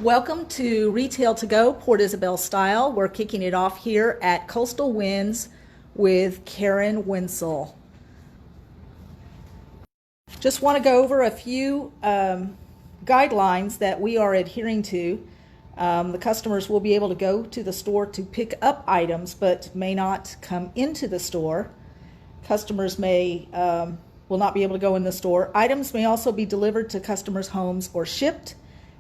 Welcome to Retail to Go, Port Isabel style. We're kicking it off here at Coastal Winds with Karen Wentzel. Just want to go over a few guidelines that we are adhering to. The customers will be able to go to the store to pick up items, but may not come into the store. Customers will not be able to go in the store. Items may also be delivered to customers' homes or shipped.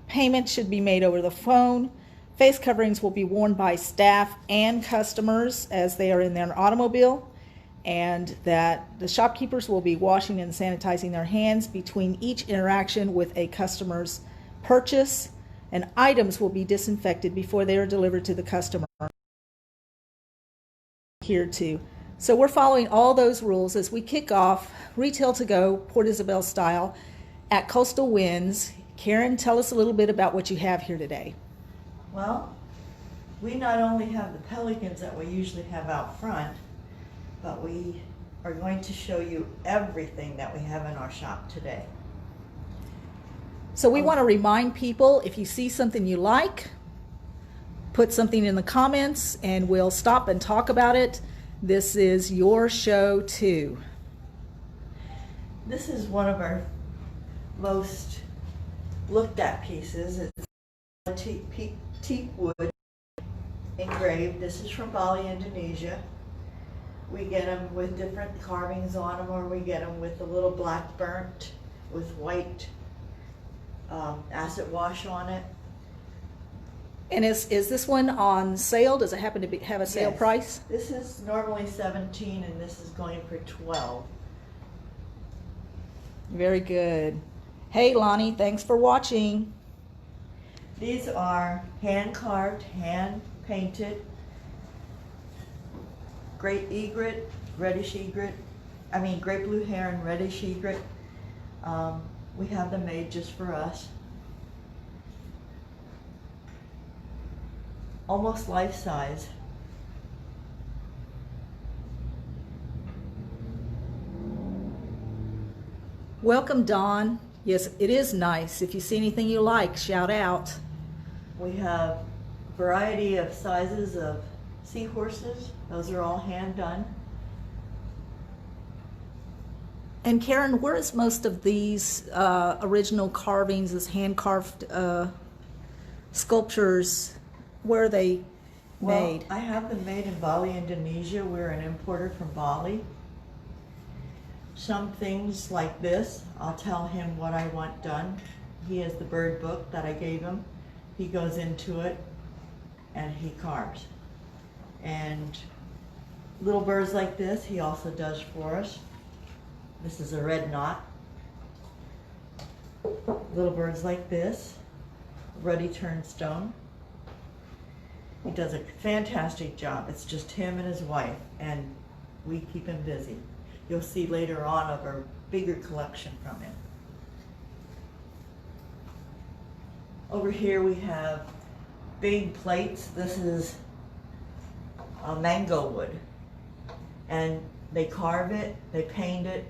Payment should be made over the phone. Face coverings will be worn by staff and customers as they are in their automobile, and that the shopkeepers will be washing and sanitizing their hands between each interaction with a customer's purchase, and items will be disinfected before they are delivered to the customer. Here too. So we're following all those rules as we kick off Retail to Go, Port Isabel style at Coastal Winds. Karen, tell us a little bit about what you have here today. Well, we not only have the pelicans that we usually have out front, but we are going to show you everything that we have in our shop today. So we want to remind people, if you see something you like, put something in the comments and we'll stop and talk about it. This is your show too. This is one of our most looked at pieces. It's teak wood engraved. This is from Bali, Indonesia. We get them with different carvings on them, or we get them with a little black burnt with white acid wash on it. And is this one on sale? Does it happen to have a sale price? This is normally $17 and this is going for $12. Very good. Hey Lonnie, thanks for watching. These are hand carved, hand painted, great egret, reddish egret, great blue heron, reddish egret. We have them made just for us. Almost life size. Welcome, Dawn. Yes, it is nice. If you see anything you like, shout out. We have a variety of sizes of seahorses. Those are all hand done. And Karen, where is most of these original carvings, this hand-carved sculptures, where are they made? I have them made in Bali, Indonesia. We're an importer from Bali. Some things like this, I'll tell him what I want done. He has the bird book that I gave him. He goes into it and he carves. And little birds like this, he also does for us. This is a red knot. Little birds like this, ruddy turnstone. He does a fantastic job. It's just him and his wife, and we keep him busy. You'll see later on of our bigger collection from him. Over here we have big plates. This is a mango wood. And they carve it, they paint it,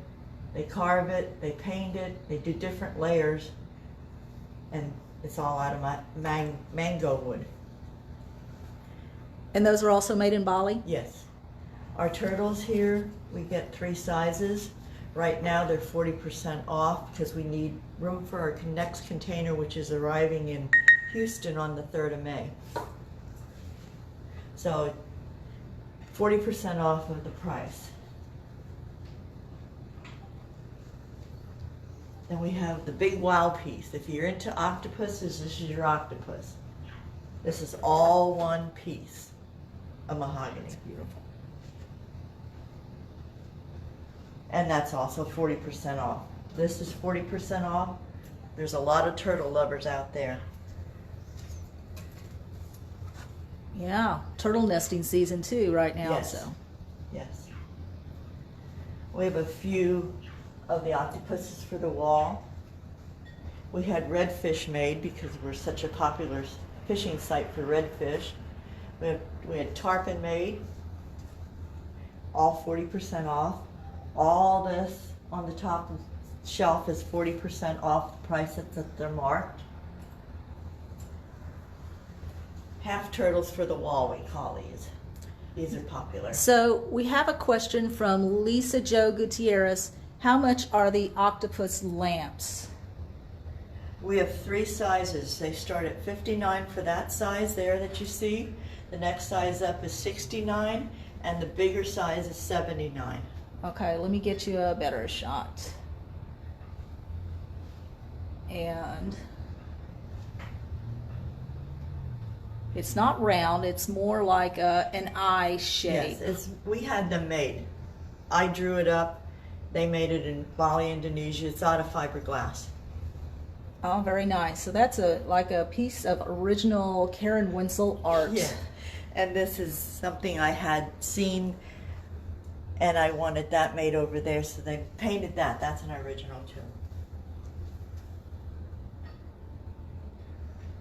they carve it, they paint it, they do different layers, and it's all out of mango wood. And those are also made in Bali? Yes. Our turtles here, we get 3 sizes. Right now they're 40% off because we need room for our next container, which is arriving in Houston on the 3rd of May. So 40% off of the price. Then we have the big wow piece. If you're into octopuses, this is your octopus. This is all one piece of mahogany. It's beautiful. And that's also 40% off. This is 40% off. There's a lot of turtle lovers out there. Yeah, turtle nesting season too right now. Yes. So. Yes. We have a few of the octopuses for the wall. We had redfish made because we're such a popular fishing site for redfish. We had tarpon made, all 40% off. All this on the top of the shelf is 40% off the price that they're marked. half turtles for the wall, we call these. These are popular. So we have a question from Lisa Jo Gutierrez. How much are the octopus lamps? We have 3 sizes. They start at $59 for that size there that you see. The next size up is $69, and the bigger size is $79. Okay, let me get you a better shot. And it's not round, it's more like an eye shape. Yes, we had them made. I drew it up. They made it in Bali, Indonesia. It's out of fiberglass. Oh, very nice. So that's like a piece of original Karen Wentzel art. Yeah. And this is something I had seen, and I wanted that made over there, so they painted that. That's an original too.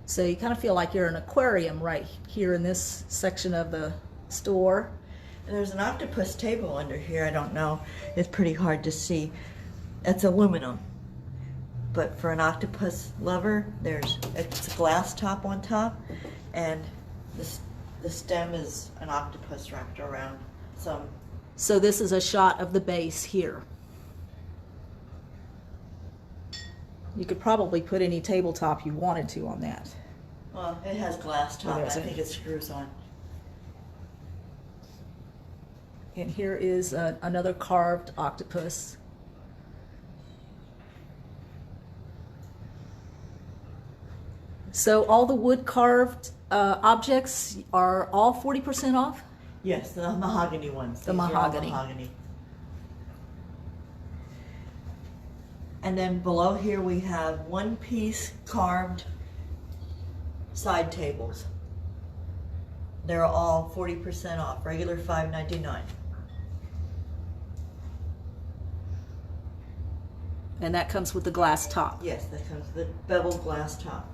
So you kind of feel like you're in an aquarium right here in this section of the store. And there's an octopus table under here. I don't know. It's pretty hard to see. It's aluminum. But for an octopus lover, it's a glass top on top, and the stem is an octopus wrapped around some. So this is a shot of the base here. You could probably put any tabletop you wanted to on that. Well, it has glass top. I does it? think it screws on. And here is another carved octopus. So all the wood carved objects are all 40% off? Yes, the mahogany ones. The These are all mahogany. mahogany. And then below here we have 1-piece carved side tables. They're all 40% off, regular $5.99. And that comes with the glass top. Yes, that comes with the beveled glass top.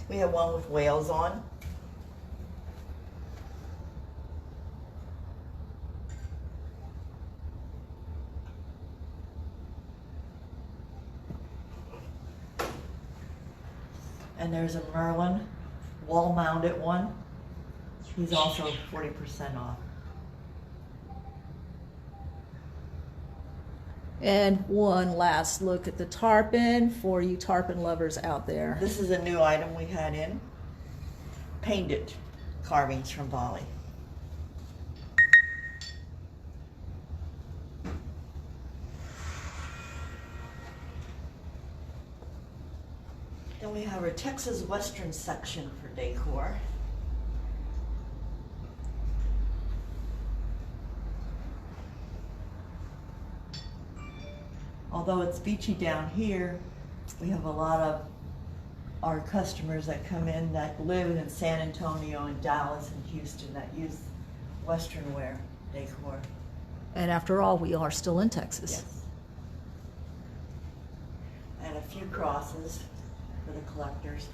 We have one with whales on. And there's a Merlin wall-mounted one. He's also 40% off. And one last look at the tarpon for you tarpon lovers out there. This is a new item we had in. Painted carvings from Bali. Then we have our Texas Western section for decor. Although it's beachy down here, we have a lot of our customers that come in that live in San Antonio and Dallas and Houston that use Western wear decor. And after all, we are still in Texas. Yes. And a few crosses for the collectors.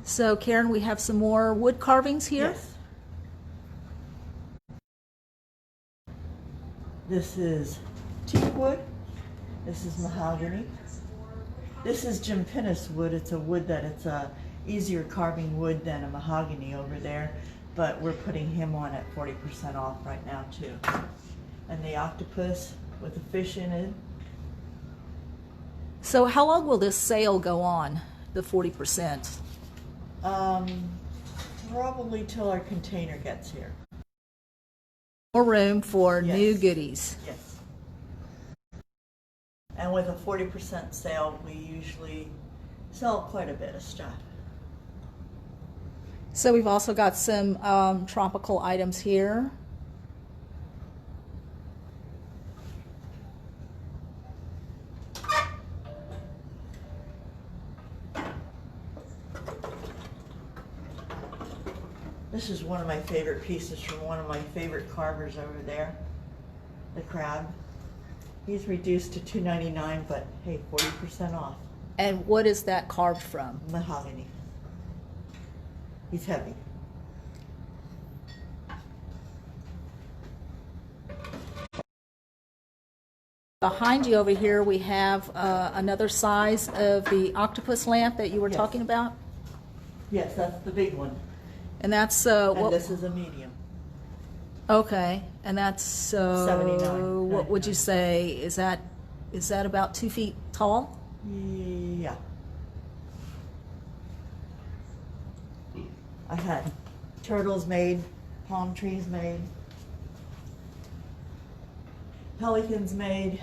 So Karen, we have some more wood carvings here. Yes. This is teak wood. This is mahogany. This is Jim Pinnis wood. It's a wood that it's a easier carving wood than a mahogany over there, but we're putting him on at 40% off right now too. And the octopus with the fish in it. So how long will this sale go on, the 40%? Probably till our container gets here. More room for Yes. new goodies. Yes. And with a 40% sale, we usually sell quite a bit of stuff. So we've also got some tropical items here. This is one of my favorite pieces from one of my favorite carvers over there, the crab. He's reduced to $2.99, but hey, 40% off. And what is that carved from? Mahogany. He's heavy. Behind you over here, we have another size of the octopus lamp that you were Yes. talking about. Yes, that's the big one. And that's And what? this is a medium. Okay, and that's $79. what would you say? Is that about 2 feet tall? Yeah. I had turtles made, palm trees made, pelicans made.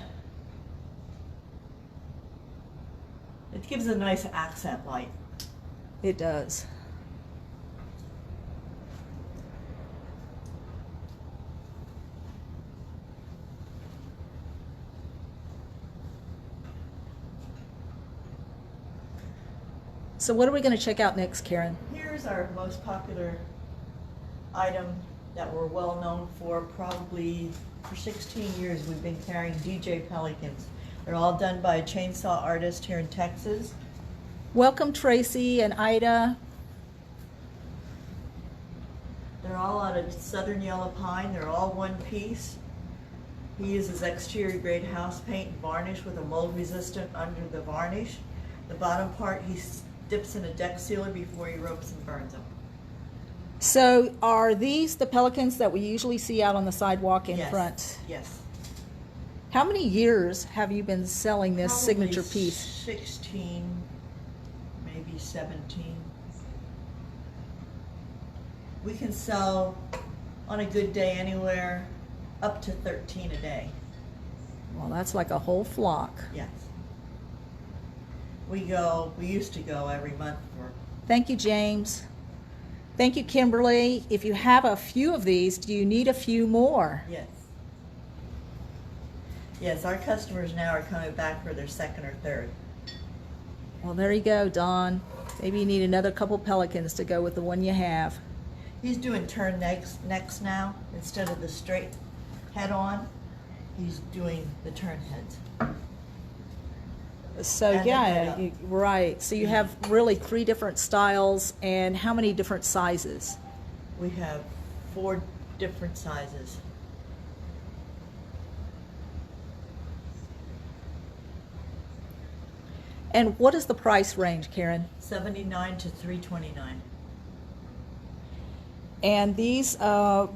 It gives a nice accent light. It does. So what are we going to check out next, Karen? Here's our most popular item that we're well known for. Probably for 16 years we've been carrying DJ pelicans. They're all done by a chainsaw artist here in Texas. Welcome, Tracy and Ida. They're all out of southern yellow pine. They're all one piece. He uses exterior grade house paint and varnish with a mold resistant under the varnish. The bottom part he dips in a deck sealer before he ropes and burns them. So are these the pelicans that we usually see out on the sidewalk in Yes. front? Yes. How many years have you been selling this Probably signature piece? 16, maybe 17. We can sell on a good day anywhere up to 13 a day. Well, that's like a whole flock. Yes. We used to go every month for. Thank you, James. Thank you, Kimberly. If you have a few of these, do you need a few more? Yes. Yes, our customers now are coming back for their second or third. Well, there you go, Dawn. Maybe you need another couple pelicans to go with the one you have. He's doing turn necks now instead of the straight head on. He's doing the turn heads. So And yeah, the- right. So you have really 3 different styles, and how many different sizes? We have 4 different sizes. And what is the price range, Karen? $79 to $329. And these,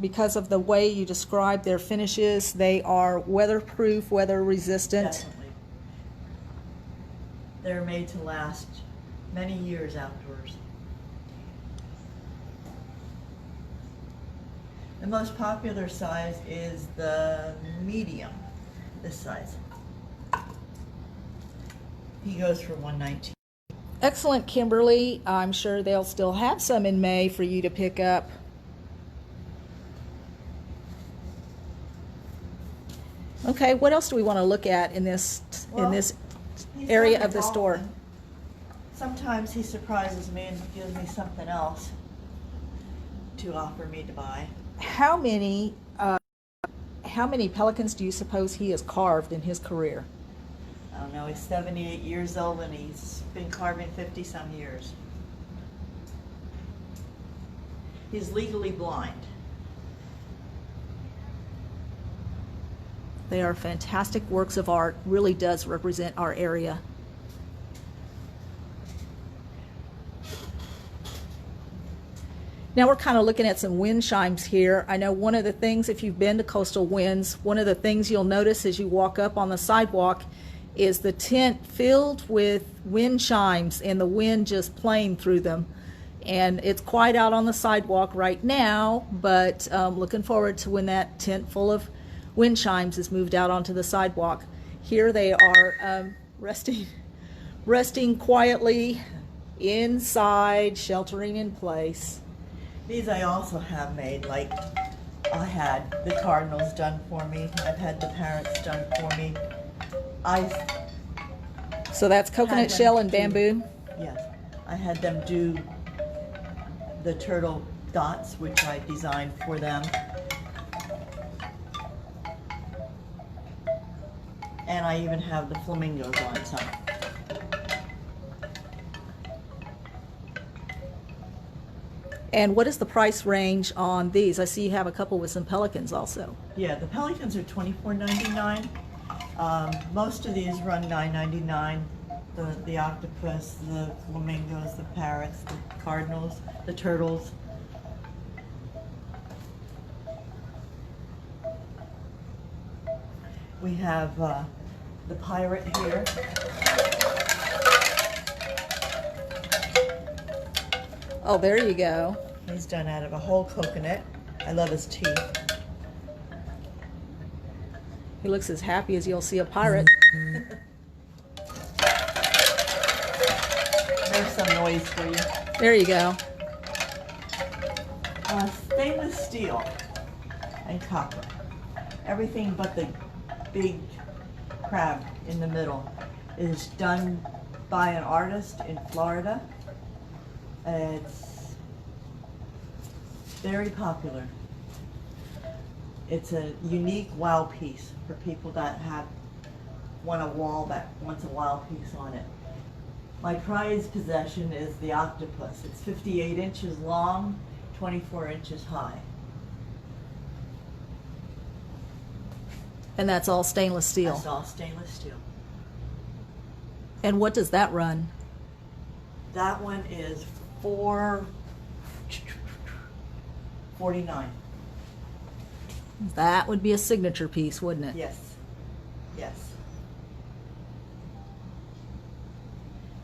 because of the way you describe their finishes, they are weatherproof, weather resistant. Definitely. They're made to last many years outdoors. The most popular size is the medium, this size. He goes for $119. Excellent, Kimberly. I'm sure they'll still have some in May for you to pick up. Okay, what else do we want to look at in this Well, He's area done of the store? golfing. Sometimes he surprises me and gives me something else to offer me to buy. How many pelicans do you suppose he has carved in his career? I don't know, he's 78 years old and he's been carving 50 some years. He's legally blind. They are fantastic works of art, really does represent our area. Now we're kind of looking at some wind chimes here. I know one of the things, if you've been to Coastal Winds, one of the things you'll notice as you walk up on the sidewalk is the tent filled with wind chimes and the wind just playing through them. And it's quiet out on the sidewalk right now, but looking forward to when that tent full of wind chimes is moved out onto the sidewalk. Here they are resting quietly inside, sheltering in place. These I also have made, like I had the cardinals done for me. I've had the parrots done for me. So that's coconut them shell and do- bamboo. Yes, I had them do the turtle dots, which I designed for them. And I even have the flamingos on some. And what is the price range on these? I see you have a couple with some pelicans also. Yeah, the pelicans are $24.99. Most of these run $9.99. The octopus, the flamingos, the parrots, the cardinals, the turtles. We have the pirate here. Oh, there you go. He's done out of a whole coconut. I love his teeth. He looks as happy as you'll see a pirate. There's some noise for you. There you go. Stainless steel and copper. Everything but the big crab in the middle is done by an artist in Florida. It's very popular. It's a unique wow piece for people that want a wall that wants a wow piece on it. My prized possession is the octopus. It's 58 inches long, 24 inches high. And that's all stainless steel. That's all stainless steel. And what does that run? That one is $4.49. That would be a signature piece, wouldn't it? Yes. Yes.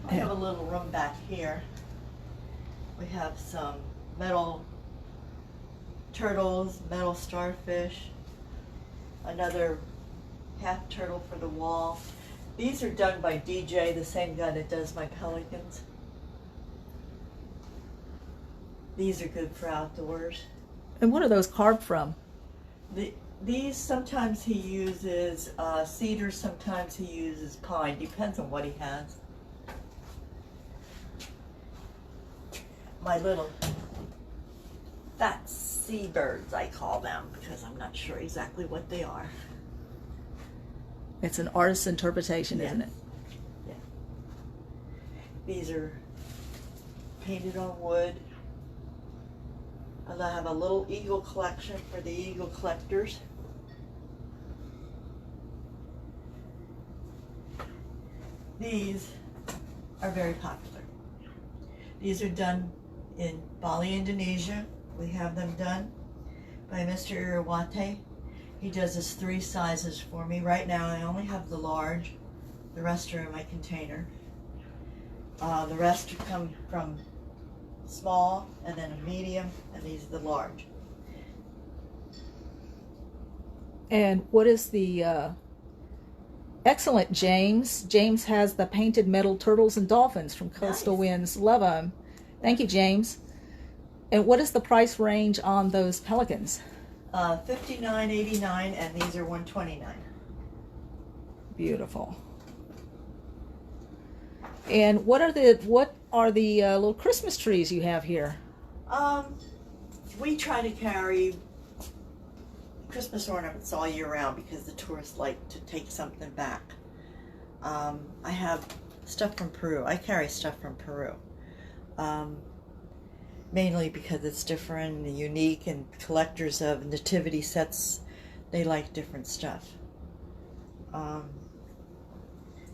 I have a little room back here. We have some metal turtles, metal starfish, another half turtle for the wall. These are done by DJ, the same guy that does my pelicans. These are good for outdoors. And what are those carved from? These sometimes he uses cedar, sometimes he uses pine. Depends on what he has. My little fat seabirds, I call them, because I'm not sure exactly what they are. It's an artist's interpretation, Yeah. isn't it? Yeah. These are painted on wood. And I have a little eagle collection for the eagle collectors. These are very popular. These are done in Bali, Indonesia. We have them done by Mr. Irawate. He does this 3 sizes for me. Right now I only have the large. The rest are in my container. The rest come from small, and then a medium, and these are the large. And what is the excellent James? James has the painted metal turtles and dolphins from Coastal Nice. Winds. Love them. Thank you, James. And what is the price range on those pelicans? $59.89, and these are $129. Beautiful. And what are the little Christmas trees you have here? We try to carry Christmas ornaments all year round because the tourists like to take something back. I have stuff from Peru. I carry stuff from Peru. Mainly because it's different and unique, and collectors of nativity sets, they like different stuff. I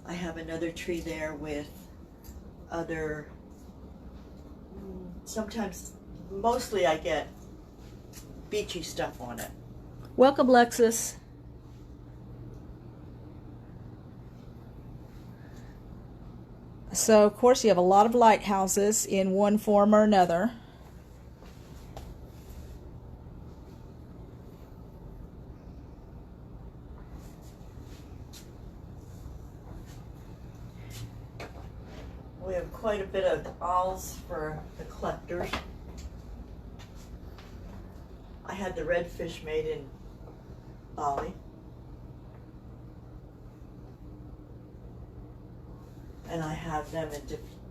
have another tree there with other, sometimes, mostly I get beachy stuff on it. Welcome, Lexus. So, of course, you have a lot of lighthouses in one form or another. We have quite a bit of owls for the collectors. I had the redfish made in Bali. And I have them in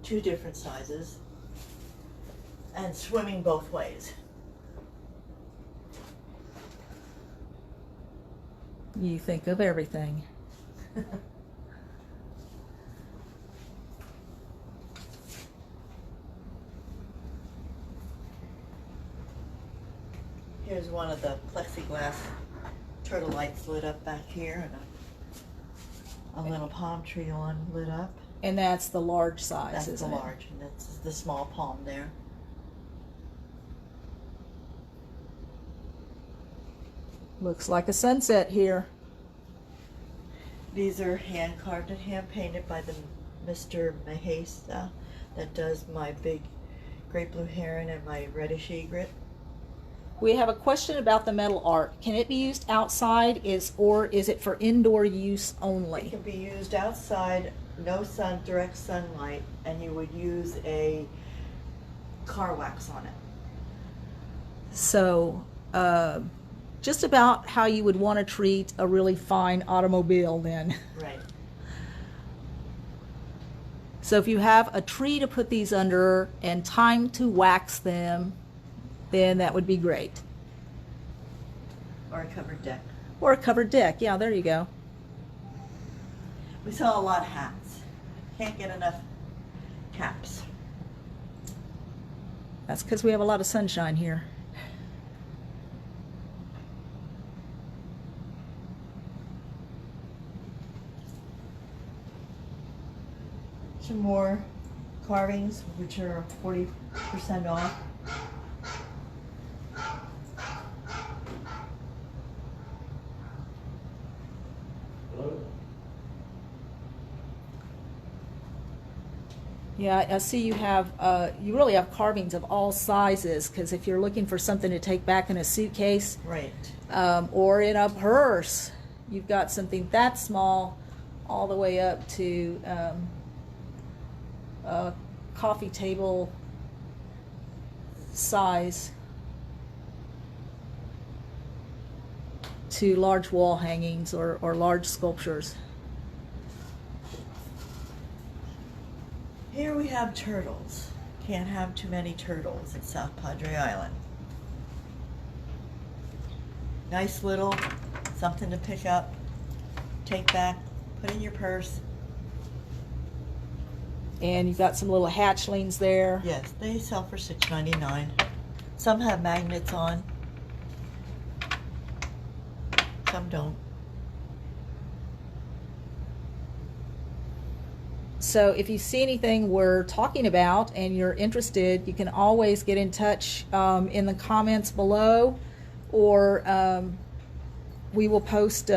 2 different sizes and swimming both ways. You think of everything. Here's one of the plexiglass turtle lights lit up back here, and a little palm tree one lit up. And that's the large size, That's isn't the it? large, and that's the small palm there. Looks like a sunset here. These are hand carved and hand painted by the Mr. Mahesa that does my big great blue heron and my reddish egret. We have a question about the metal art. Can it be used outside, or is it for indoor use It only? can be used outside, no sun, direct sunlight, and you would use a car wax on it. So, just about how you would want to treat a really fine automobile then. Right. So if you have a tree to put these under and time to wax them, then that would be great. Or a covered deck. Or a covered deck. Yeah, there you go. We sell a lot of hats. Can't get enough caps. That's because we have a lot of sunshine here. Some more carvings, which are 40% off. Yeah, I see you have, you really have carvings of all sizes, because if you're looking for something to take back in a suitcase, Right. or in a purse, you've got something that small all the way up to a coffee table size to large wall hangings or large sculptures. Here we have turtles. Can't have too many turtles at South Padre Island. Nice little something to pick up, take back, put in your purse. And you've got some little hatchlings there. Yes, they sell for $6.99. Some have magnets on. Some don't. So if you see anything we're talking about and you're interested, you can always get in touch in the comments below, or we will post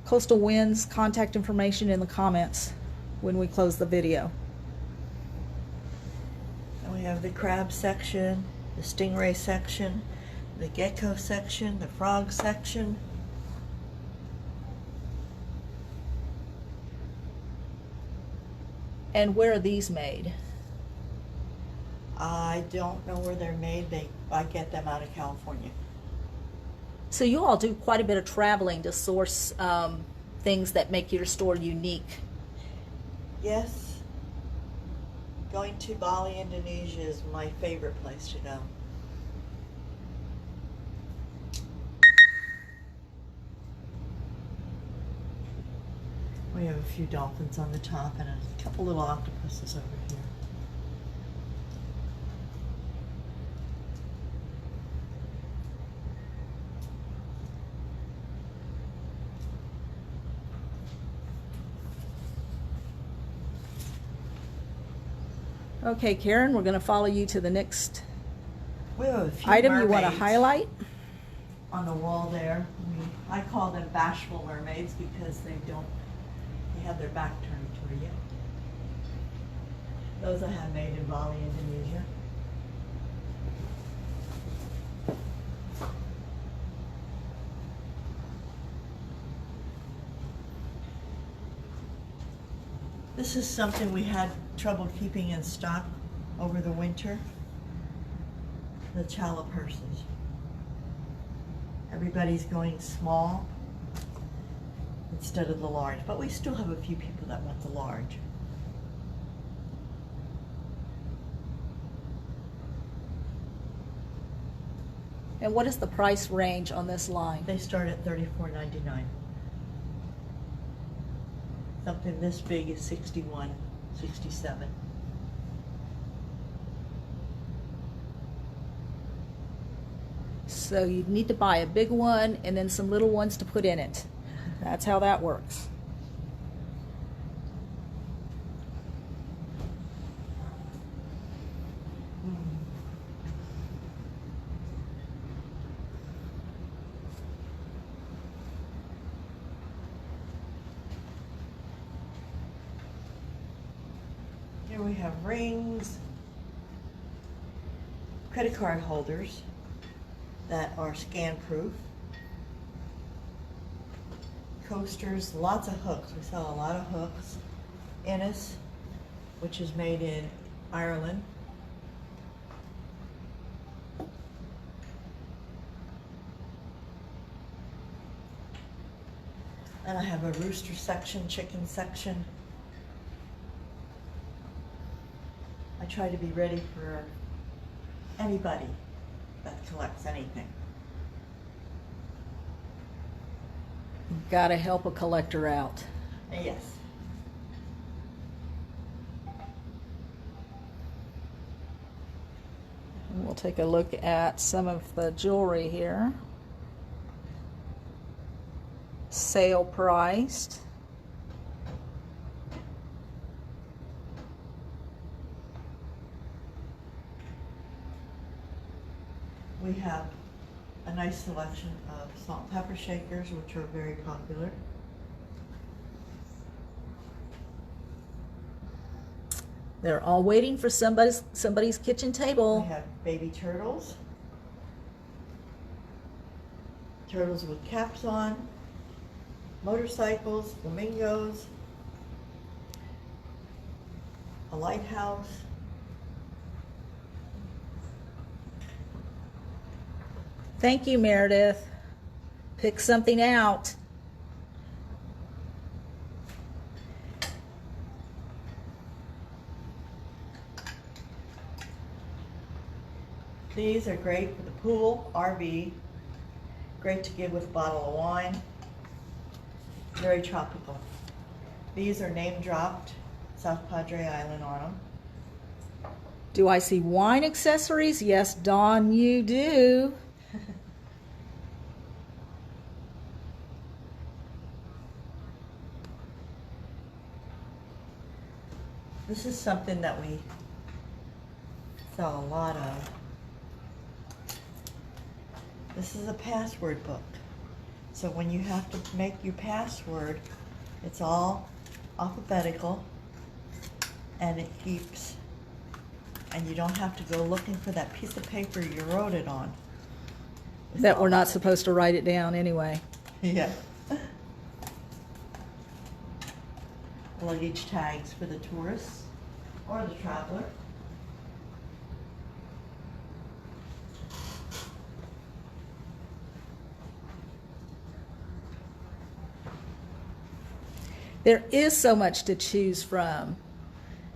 Coastal Wind's contact information in the comments when we close the video. And we have the crab section, the stingray section, the gecko section, the frog section. And where are these made? I don't know where they're made. I get them out of California. So you all do quite a bit of traveling to source things that make your store unique. Yes. Going to Bali, Indonesia is my favorite place to go. We have a few dolphins on the top and a couple little octopuses over here. Okay, Karen, we're going to follow you to the next We have a few item you want to mermaids highlight. on the wall there. I call them bashful mermaids because they have their back turned toward you. Those I have made in Bali, Indonesia. This is something we had trouble keeping in stock over the winter. The chala purses. Everybody's going small instead of the large, but we still have a few people that want the large. And what is the price range on this line? They start at $34.99. Something this big is 61, 67. So you need to buy a big one and then some little ones to put in it. That's how that works. Here we have rings, credit card holders that are scan proof, coasters, lots of hooks. We sell a lot of hooks. Innis, which is made in Ireland. And I have a rooster section, chicken section. I try to be ready for anybody that collects anything. Gotta help a collector out. Yes. And we'll take a look at some of the jewelry here. Sale priced. We have a nice selection of salt and pepper shakers, which are very popular. They're all waiting for somebody's kitchen table. We have baby turtles. Turtles with caps on. Motorcycles, flamingos. A lighthouse. Thank you, Meredith. Pick something out. These are great for the pool, RV. Great to give with a bottle of wine. Very tropical. These are name dropped, South Padre Island on them. Do I see wine accessories? Yes, Dawn, you do. This is something that we sell a lot of. This is a password book. So when you have to make your password, it's all alphabetical and it keeps, and you don't have to go looking for that piece of paper you wrote it on. It's That all we're not about it. supposed to write it down anyway. Yeah. Luggage tags for the tourists or the traveler. There is so much to choose from.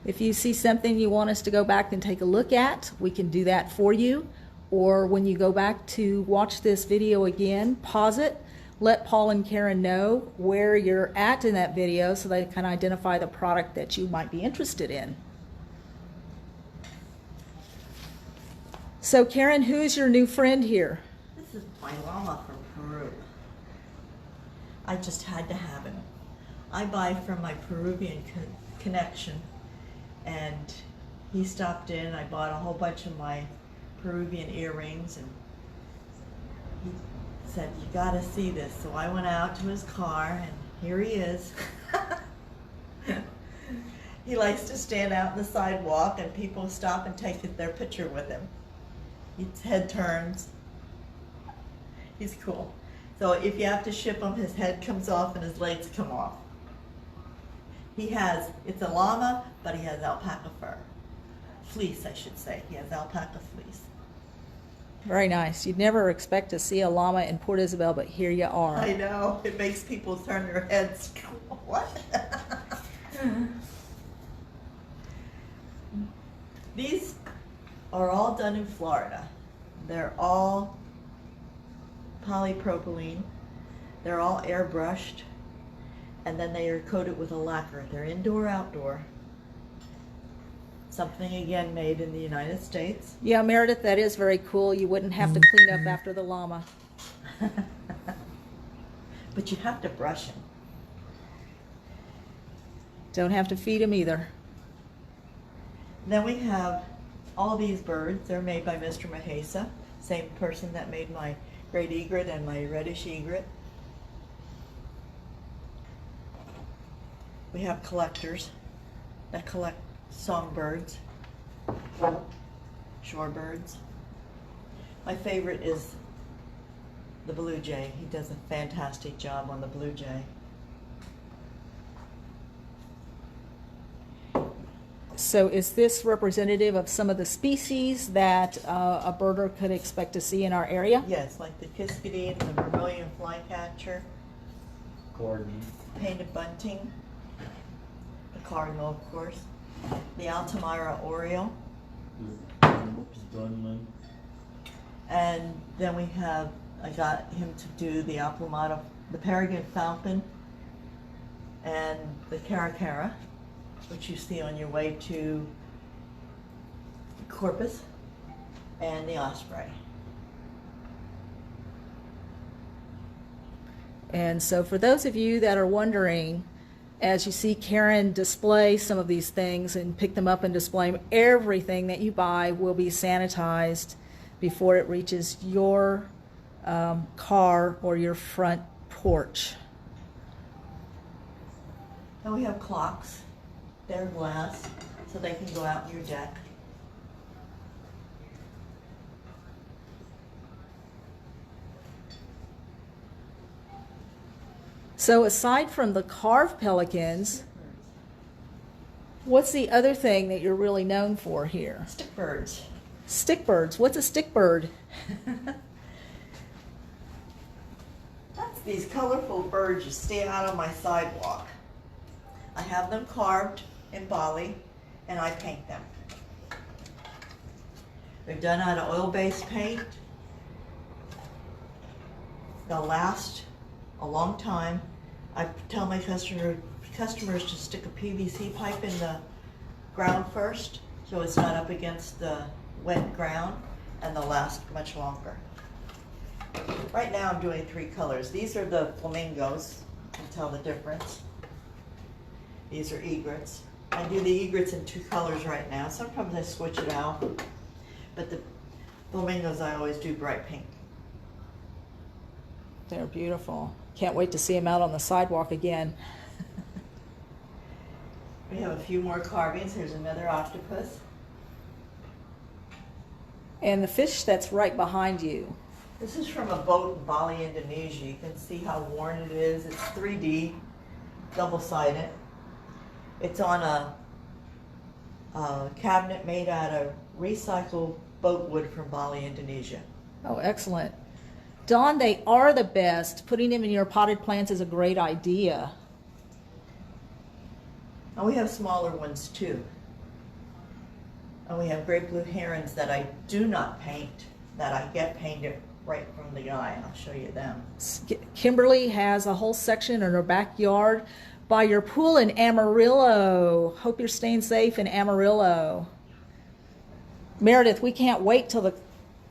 If you see something you want us to go back and take a look at, we can do that for you. Or when you go back to watch this video again, pause it, let Paul and Karen know where you're at in that video so they can identify the product that you might be interested in. So Karen, who is your new friend here? This is my llama from Peru. I just had to have him. I buy from my Peruvian connection, and he stopped in. I bought a whole bunch of my Peruvian earrings, and he said, "You gotta see this." So I went out to his car, and here he is. He likes to stand out on the sidewalk, and people stop and take their picture with him. His head turns. He's cool. So if you have to ship him, his head comes off and his legs come off. It's a llama, but he has alpaca fur. Fleece, I should say. He has alpaca fleece. Very nice. You'd never expect to see a llama in Port Isabel, but here you are. I know. It makes people turn their heads. What? These are all done in Florida. They're all polypropylene. They're all airbrushed. and then they are coated with a lacquer. They're indoor, outdoor. Something again made in the United States. Yeah, Meredith, that is very cool. You wouldn't have to clean up after the llama. But you have to brush them. Don't have to feed them either. Then we have all these birds. They're made by Mr. Mahesa, same person that made my great egret and my reddish egret. We have collectors that collect songbirds, shorebirds. My favorite is the blue jay. He does a fantastic job on the blue jay. So is this representative of some of the species that a birder could expect to see in our area? Yes, like the kiskadee and the vermilion flycatcher, Gordon. painted bunting, the cardinal, of course, the Altamira oriole, Dunman. and then we have, I got him to do the Aplomata, the peregrine falcon, and the caracara, which you see on your way to Corpus, and the osprey. And so for those of you that are wondering, as you see Karen display some of these things and pick them up and display them, everything that you buy will be sanitized before it reaches your car or your front porch. And we have clocks. They're glass, so they can go out in your deck. So aside from the carved pelicans, what's the other thing that you're really known for here? Stick birds. Stick birds. What's a stick bird? That's these colorful birds you stay out on my sidewalk. I have them carved in Bali, and I paint them. They're done out of oil-based paint. They'll last a long time. I tell my customers to stick a PVC pipe in the ground first, so it's not up against the wet ground, and they'll last much longer. Right now I'm doing 3 colors. These are the flamingos. You can tell the difference. These are egrets. I do the egrets in 2 colors right now. Sometimes I switch it out, but the flamingos I always do bright pink. They're beautiful. Can't wait to see them out on the sidewalk again. We have a few more carvings. Here's another octopus. And the fish that's right behind you. This is from a boat in Bali, Indonesia. You can see how worn it is. It's 3D, double-sided. It's on a cabinet made out of recycled boat wood from Bali, Indonesia. Oh, excellent. Dawn, they are the best. Putting them in your potted plants is a great idea. And we have smaller ones too. And we have great blue herons that I do not paint, that I get painted right from the eye. I'll show you them. Kimberly has a whole section in her backyard by your pool in Amarillo. Hope you're staying safe in Amarillo. Meredith, we can't wait till the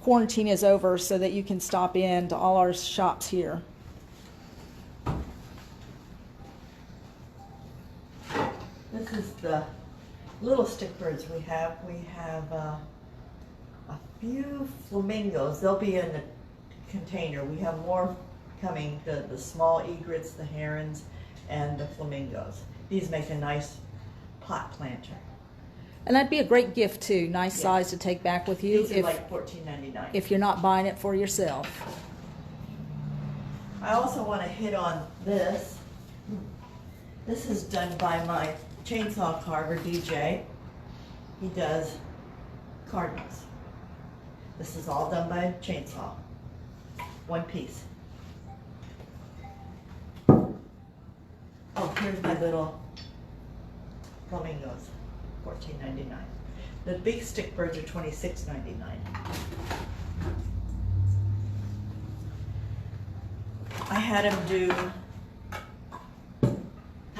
quarantine is over so that you can stop in to all our shops here. This is the little stick birds we have. We have a few flamingos. They'll be in the container. We have more coming, the small egrets, the herons, and the flamingos. These make a nice pot planter. And that'd be a great gift too. Nice Yes. size to take back with you These are like $14.99. if you're not buying it for yourself. I also want to hit on this. This is done by my chainsaw carver, DJ. He does cardinals. This is all done by a chainsaw. One piece. Oh, here's my little flamingos, $14.99. The big stick birds are $26.99. I had him do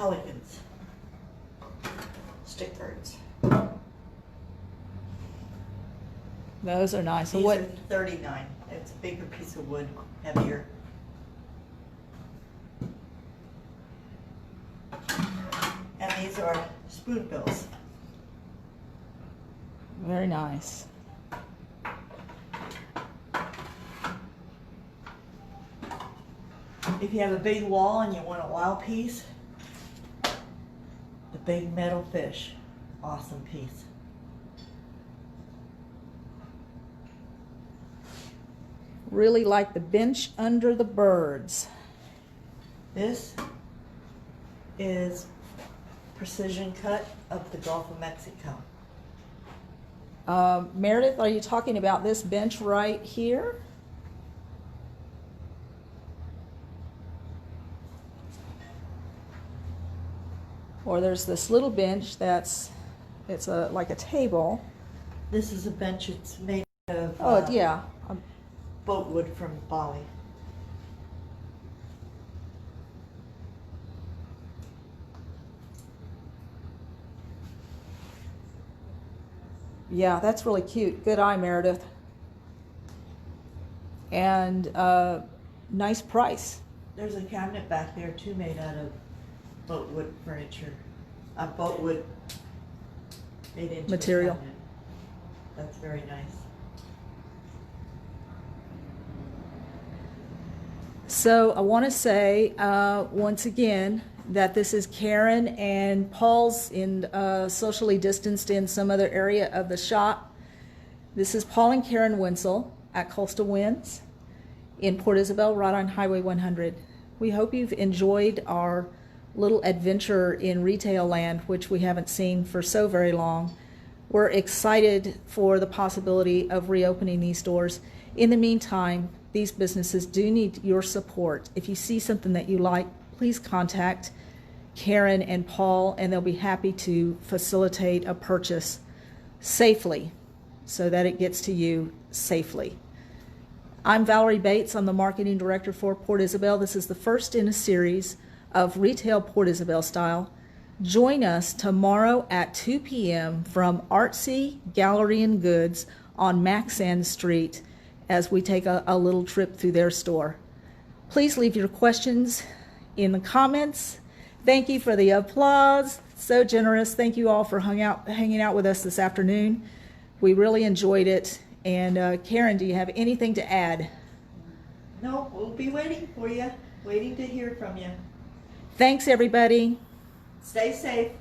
pelicans, stick birds. Those are nice. So These what? are $39. It's a bigger piece of wood, heavier. And these are spoonbills. Very nice. If you have a big wall and you want a wild piece, the big metal fish, awesome piece. Really like the bench under the birds. This is precision cut of the Gulf of Mexico. Meredith, are you talking about this bench right here? Or there's this little bench that's, it's like a table. This is a bench. It's made of Oh, yeah. boat wood from Bali. Yeah, that's really cute. Good eye, Meredith. And nice price. There's a cabinet back there too made out of boat wood furniture. Boat wood made into Material. a cabinet. That's very nice. So I want to say once again that this is Karen and Paul's in socially distanced in some other area of the shop. This is Paul and Karen Wentzel at Coastal Winds in Port Isabel, right on Highway 100. We hope you've enjoyed our little adventure in retail land, which we haven't seen for so very long. We're excited for the possibility of reopening these stores. In the meantime, these businesses do need your support. If you see something that you like, please contact Karen and Paul, and they'll be happy to facilitate a purchase safely so that it gets to you safely. I'm Valerie Bates. I'm the marketing director for Port Isabel. This is the first in a series of retail Port Isabel style. Join us tomorrow at 2 p.m. from Artsy Gallery and Goods on Maxan Street as we take a little trip through their store. Please leave your questions in the comments. Thank you for the applause. So generous. Thank you all for hanging out with us this afternoon. We really enjoyed it. And Karen, do you have anything to add? No, we'll be waiting for you, waiting to hear from you. Thanks, everybody. Stay safe.